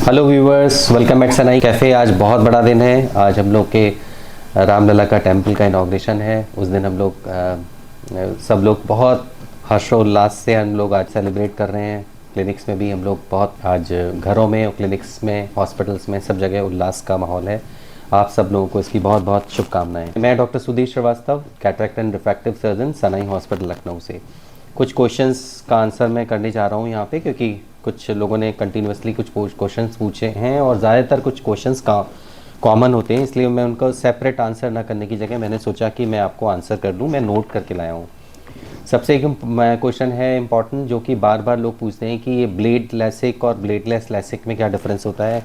Hello viewers, welcome eight सनाई cafe. आज बहुत बड़ा दिन है। आज हम लोग के रामलला का टेंपल का इनाग्रेशन है। उस दिन हम लोग सब लोग बहुत हर्षोल्लास से हम लोग आज सेलिब्रेट कर रहे हैं। क्लिनिक्स में भी हम लोग बहुत, आज घरों में, क्लिनिक्स में, हॉस्पिटल्स में, सब जगह उल्लास का माहौल है। आप सब लोगों को इसकी बहुत बहुत शुभकामनाएं। मैं doctor Sudhir Srivastava, cataract and refractive surgeon, Sanai hospital Lucknow से। कुछ क्वेश्चंस का आंसर मैं करने जा रहा हूँ यहाँ पे, क्योंकि कुछ लोगों ने कंटिन्यूसली कुछ क्वेश्चंस पूछे हैं और ज़्यादातर कुछ क्वेश्चंस का कॉमन होते हैं, इसलिए मैं उनको सेपरेट आंसर ना करने की जगह मैंने सोचा कि मैं आपको आंसर कर दूँ। मैं नोट करके लाया हूँ। सबसे एक क्वेश्चन है इम्पॉर्टेंट, जो कि बार बार लोग पूछते हैं कि ये ब्लेड लैसिक और ब्लेडलेस लैसिक में क्या डिफरेंस होता है।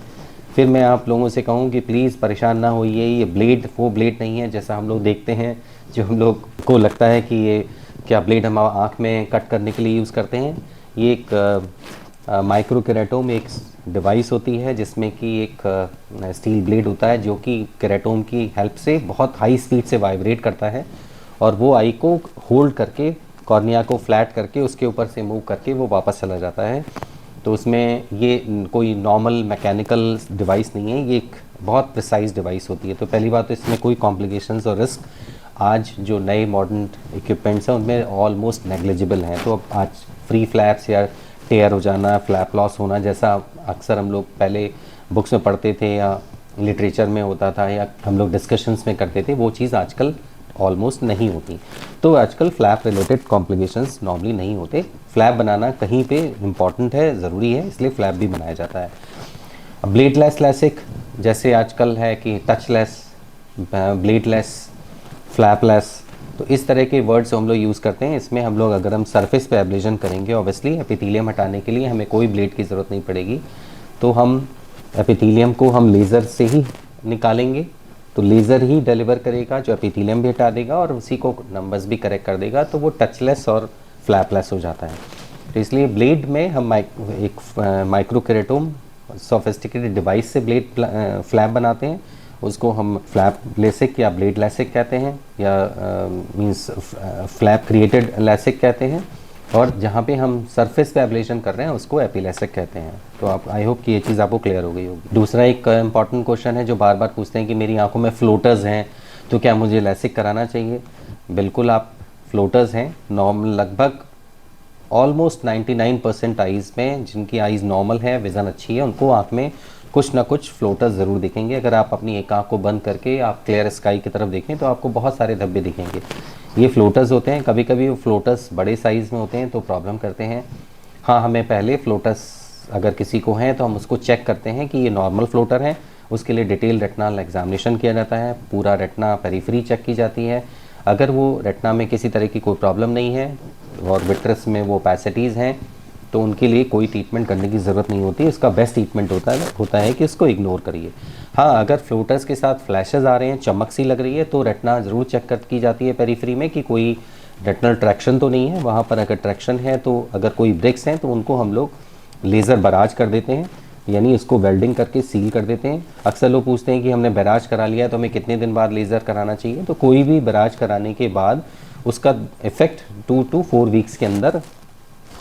फिर मैं आप लोगों से कहूँ कि प्लीज़ परेशान ना होइए। ये ब्लेड वो ब्लेड नहीं है जैसा हम लोग देखते हैं, जो हम लोग को लगता है कि ये क्या ब्लेड हम आँख में कट करने के लिए यूज़ करते हैं। ये एक माइक्रो केराटोम एक डिवाइस होती है, जिसमें कि एक स्टील ब्लेड होता है, जो कि केराटोम की हेल्प से बहुत हाई स्पीड से वाइब्रेट करता है और वो आई को होल्ड करके, कॉर्निया को फ्लैट करके, उसके ऊपर से मूव करके वो वापस चला जाता है। तो उसमें ये कोई नॉर्मल मैकेनिकल डिवाइस नहीं है, ये एक बहुत प्रिसाइज डिवाइस होती है। तो पहली बात तो इसमें कोई कॉम्प्लिकेशंस और रिस्क आज जो नए मॉडर्न इक्विपमेंट्स हैं उनमें ऑलमोस्ट नेग्लिजिबल हैं। तो अब आज फ्री फ्लैप्स या टेयर हो जाना, फ्लैप लॉस होना, जैसा अक्सर हम लोग पहले बुक्स में पढ़ते थे या लिटरेचर में होता था या हम लोग डिस्कशंस में करते थे, वो चीज़ आजकल ऑलमोस्ट नहीं होती। तो आजकल फ्लैप रिलेटेड कॉम्प्लिकेशंस नॉर्मली नहीं होते। फ्लैप बनाना कहीं पे इम्पॉर्टेंट है, ज़रूरी है, इसलिए फ्लैप भी बनाया जाता है। ब्लेडलेस लैसिक जैसे आजकल है कि टचलेस, ब्लेडलेस, फ्लैपलेस, तो इस तरह के वर्ड्स हम लोग यूज़ करते हैं। इसमें हम लोग, अगर हम सरफेस पे एब्लेशन करेंगे, ऑब्वियसली एपिथेलियम हटाने के लिए हमें कोई ब्लेड की ज़रूरत नहीं पड़ेगी। तो हम एपिथेलियम को हम लेज़र से ही निकालेंगे, तो लेज़र ही डिलीवर करेगा, जो एपिथेलियम भी हटा देगा और उसी को नंबर्स भी करेक्ट कर देगा। तो वो टचलेस और फ्लैपलेस हो जाता है। तो इसलिए ब्लेड में हम एक माइक्रो केराटोम सोफिस्टिकेटेड डिवाइस से ब्लेड फ्लैप बनाते हैं। उसको हम फ्लैप लैसिक या ब्लेड लैसिक कहते हैं, या मींस फ्लैप क्रिएटेड लैसिक कहते हैं। और जहाँ पे हम सरफेस पे एब्लेशन कर रहे हैं उसको एपिलैसिक कहते हैं। तो आप, आई होप कि ये चीज़ आपको क्लियर हो गई होगी। दूसरा एक इम्पॉर्टेंट क्वेश्चन है जो बार बार पूछते हैं कि मेरी आंखों में फ्लोटर्स हैं, तो क्या मुझे लैसिक कराना चाहिए? बिल्कुल, आप फ्लोटर्स हैं नॉर्मल, लगभग ऑलमोस्ट 99% आइज़ में, जिनकी आइज़ नॉर्मल है, विज़न अच्छी है, उनको आँख में कुछ ना कुछ फ्लोटर्स ज़रूर दिखेंगे। अगर आप अपनी एक आँख को बंद करके आप क्लियर स्काई की तरफ देखें तो आपको बहुत सारे धब्बे दिखेंगे। ये फ्लोटर्स होते हैं। कभी कभी वो फ्लोटर्स बड़े साइज़ में होते हैं तो प्रॉब्लम करते हैं। हाँ, हमें पहले फ्लोटर्स अगर किसी को हैं तो हम उसको चेक करते हैं कि ये नॉर्मल फ्लोटर है। उसके लिए डिटेल रेटिनल एग्जामिनेशन किया जाता है, पूरा रेटिना पेरिफेरी चेक की जाती है। अगर वो रेटिना में किसी तरह की कोई प्रॉब्लम नहीं है और विट्रस में वो पैसिटीज़ हैं, तो उनके लिए कोई ट्रीटमेंट करने की ज़रूरत नहीं होती। इसका बेस्ट ट्रीटमेंट होता है कि इसको इग्नोर करिए। हाँ, अगर फ्लोटर्स के साथ फ्लैशेस आ रहे हैं, चमक सी लग रही है, तो रेटिना ज़रूर चेक की जाती है पेरिफेरी में कि कोई रेटिनल ट्रैक्शन तो नहीं है। वहाँ पर अगर ट्रैक्शन है, तो अगर कोई ब्रेक्स हैं, तो उनको हम लोग लेज़र बराज कर देते हैं, यानी इसको वेल्डिंग करके सील कर देते हैं। अक्सर लोग पूछते हैं कि हमने बराज करा लिया तो हमें कितने दिन बाद लेज़र कराना चाहिए? तो कोई भी बराज कराने के बाद उसका इफ़ेक्ट 2 to 4 वीक्स के अंदर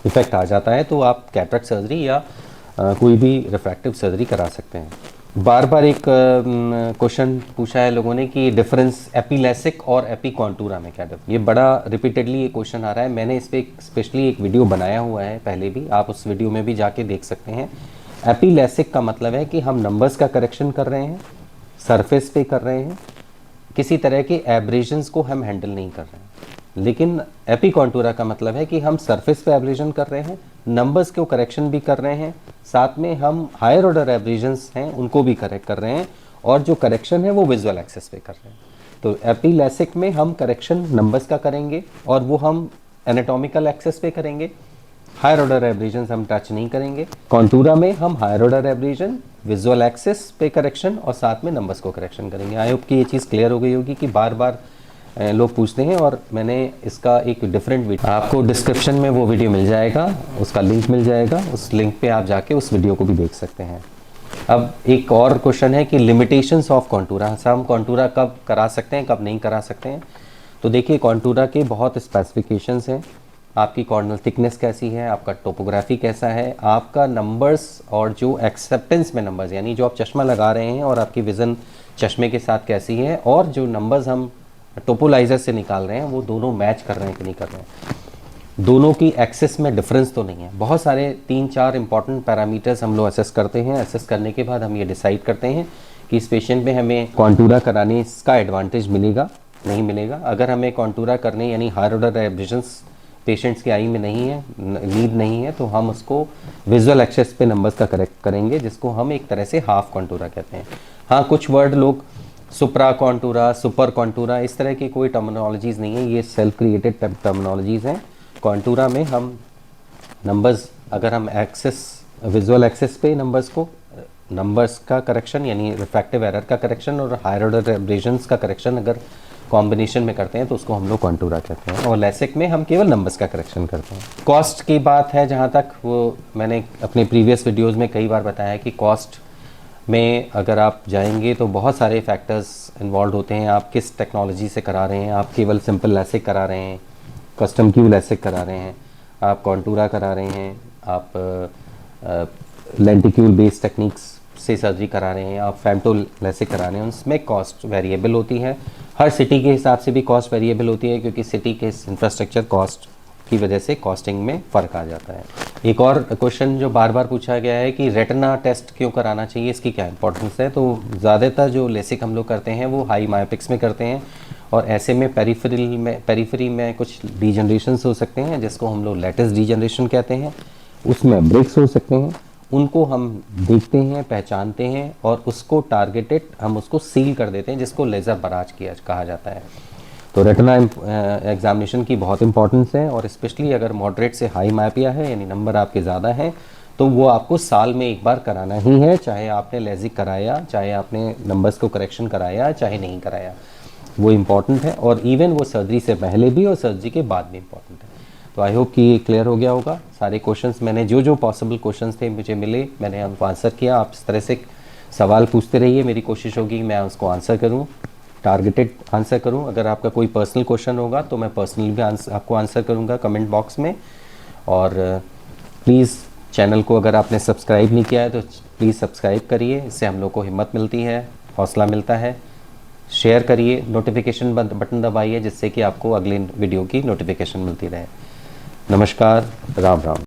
इफ़ेक्ट आ जाता है। तो आप कैटरेक्ट सर्जरी या कोई भी रिफ्रैक्टिव सर्जरी करा सकते हैं। बार बार एक क्वेश्चन पूछा है लोगों ने कि डिफरेंस एपिलैसिक और एपिकॉन्टूरा में क्या डिफरेंस। ये बड़ा रिपीटेडली ये क्वेश्चन आ रहा है। मैंने इस पर स्पेशली एक वीडियो बनाया हुआ है पहले भी, आप उस वीडियो में भी जाके देख सकते हैं। एपिलैसिक का मतलब है कि हम नंबर्स का करेक्शन कर रहे हैं, सरफेस पे कर रहे हैं, किसी तरह के एब्रेशंस को हम हैंडल नहीं कर रहे हैं। लेकिन एपिकॉन्टूरा का मतलब है कि हम सरफेस पे एब्रेशन कर रहे हैं, नंबर्स को करेक्शन भी कर रहे हैं, साथ में हम हायर ऑर्डर एब्रेशंस हैं उनको भी करेक्ट कर रहे हैं, और जो करेक्शन है वो विजुअल एक्सेस पे कर रहे हैं। तो एपिलैसिक में हम करेक्शन नंबर्स का करेंगे और वो हम एनाटॉमिकल एक्सेस पे करेंगे। हायर ऑर्डर एब्रेशंस हम टच नहीं करेंगे। कॉन्टूरा में हम higher order aberration, visual axis पे करेक्शन और साथ में नंबर्स को करेक्शन करेंगे। आई होप कि ये चीज़ क्लियर हो गई होगी कि बार बार लोग पूछते हैं, और मैंने इसका एक डिफरेंट वीडियो, आपको डिस्क्रिप्शन में वो वीडियो मिल जाएगा, उसका लिंक मिल जाएगा, उस लिंक पे आप जाके उस वीडियो को भी देख सकते हैं। अब एक और क्वेश्चन है कि लिमिटेशंस ऑफ कॉन्टूरा, हम कॉन्टूरा कब करा सकते हैं, कब नहीं करा सकते हैं। तो देखिए, कॉन्टूरा के बहुत स्पेसिफिकेशंस हैं। आपकी कॉर्नल थिकनेस कैसी है, आपका टोपोग्राफी कैसा है, आपका नंबर्स और जो एक्सेप्टेंस में नंबर्स, यानी जो आप चश्मा लगा रहे हैं और आपकी विज़न चश्मे के साथ कैसी है, और जो नंबर्स हम टोपोलाइजर से निकाल रहे हैं वो दोनों मैच कर रहे हैं कि नहीं कर रहे हैं, दोनों की एक्सेस में डिफरेंस तो नहीं है। बहुत सारे 3-4 इंपॉर्टेंट पैरामीटर्स हम लोग असेस करते हैं। असेस करने के बाद हम ये डिसाइड करते हैं कि इस पेशेंट में हमें कॉन्टूरा कराने का एडवांटेज मिलेगा नहीं मिलेगा। अगर हमें कॉन्टूरा करने यानी हायर ऑर्डर एब्रेशंस पेशेंट्स की आई में नहीं है, नीड नहीं है, तो हम उसको विजुअल एक्सेस पे नंबर्स का करेक्ट करेंगे, जिसको हम एक तरह से हाफ कॉन्टूरा कहते हैं। हाँ, कुछ वर्ड लोग सुप्रा कॉन्टूरा, सुपर कॉन्टूरा, इस तरह की कोई टर्मिनोलॉजीज़ नहीं है, ये सेल्फ क्रिएटेड टर्मिनोलॉजीज़ हैं। कॉन्टूरा में हम नंबर्स, अगर हम एक्सेस विजुअल एक्सेस पे नंबर्स का करेक्शन यानी रिफ्रैक्टिव एरर का करेक्शन और हायर ऑर्डर एब्रेशंस का करेक्शन अगर कॉम्बिनेशन में करते हैं तो उसको हम लोग कॉन्टूरा कहते हैं। और लेसिक में हम केवल नंबर्स का करेक्शन करते हैं। कॉस्ट की बात है जहाँ तक, वो मैंने अपने प्रीवियस वीडियोज़ में कई बार बताया कि कॉस्ट में अगर आप जाएंगे तो बहुत सारे फैक्टर्स इन्वॉल्व होते हैं। आप किस टेक्नोलॉजी से करा रहे हैं, आप केवल सिंपल लेसिक करा रहे हैं, कस्टम क्यू लेसिक करा रहे हैं, आप कॉन्टूरा करा रहे हैं, आप लेंटिक्यूल बेस्ड टेक्निक्स से सर्जरी करा रहे हैं, आप फेमटो लेसिक करा रहे हैं, उसमें कॉस्ट वेरिएबल होती है। हर सिटी के हिसाब से भी कॉस्ट वेरिएबल होती है, क्योंकि सिटी के इंफ्रास्ट्रक्चर कॉस्ट की वजह से कॉस्टिंग में फ़र्क आ जाता है। एक और क्वेश्चन जो बार बार पूछा गया है कि रेटिना टेस्ट क्यों कराना चाहिए, इसकी क्या इंपॉर्टेंस है। तो ज़्यादातर जो लेसिक हम लोग करते हैं वो हाई मायोपिक्स में करते हैं, और ऐसे में पेरीफेरी में कुछ डीजनरेशंस हो सकते हैं, जिसको हम लोग लेटेस्ट डीजनरेशन कहते हैं। उसमें ब्रेक्स हो सकते हैं, उनको हम देखते हैं, पहचानते हैं, और उसको टारगेटेड हम उसको सील कर देते हैं, जिसको लेज़र बराज किया कहा जाता है। तो रेटिना एग्जामिनेशन की बहुत इंपॉर्टेंस है, और स्पेशली अगर मॉडरेट से हाई मायोपिया है यानी नंबर आपके ज़्यादा हैं, तो वो आपको साल में एक बार कराना ही है, चाहे आपने लेजिक कराया, चाहे आपने नंबर्स को करेक्शन कराया, चाहे नहीं कराया, वो इम्पॉर्टेंट है। और इवन वो सर्जरी से पहले भी और सर्जरी के बाद भी इम्पॉर्टेंट है। तो आई होप कि ये क्लियर हो गया होगा। सारे क्वेश्चंस मैंने जो पॉसिबल क्वेश्चंस थे मुझे मिले, मैंने उनको आंसर किया। आप इस तरह से सवाल पूछते रहिए, मेरी कोशिश होगी कि मैं उसको आंसर करूं, टारगेटेड आंसर करूं। अगर आपका कोई पर्सनल क्वेश्चन होगा तो मैं पर्सनली भी आपको आंसर करूंगा कमेंट बॉक्स में। और प्लीज़ चैनल को अगर आपने सब्सक्राइब नहीं किया है तो प्लीज़ सब्सक्राइब करिए, इससे हम लोग को हिम्मत मिलती है, हौसला मिलता है। शेयर करिए, नोटिफिकेशन बटन दबाइए, जिससे कि आपको अगले वीडियो की नोटिफिकेशन मिलती रहे। नमस्कार, राम राम।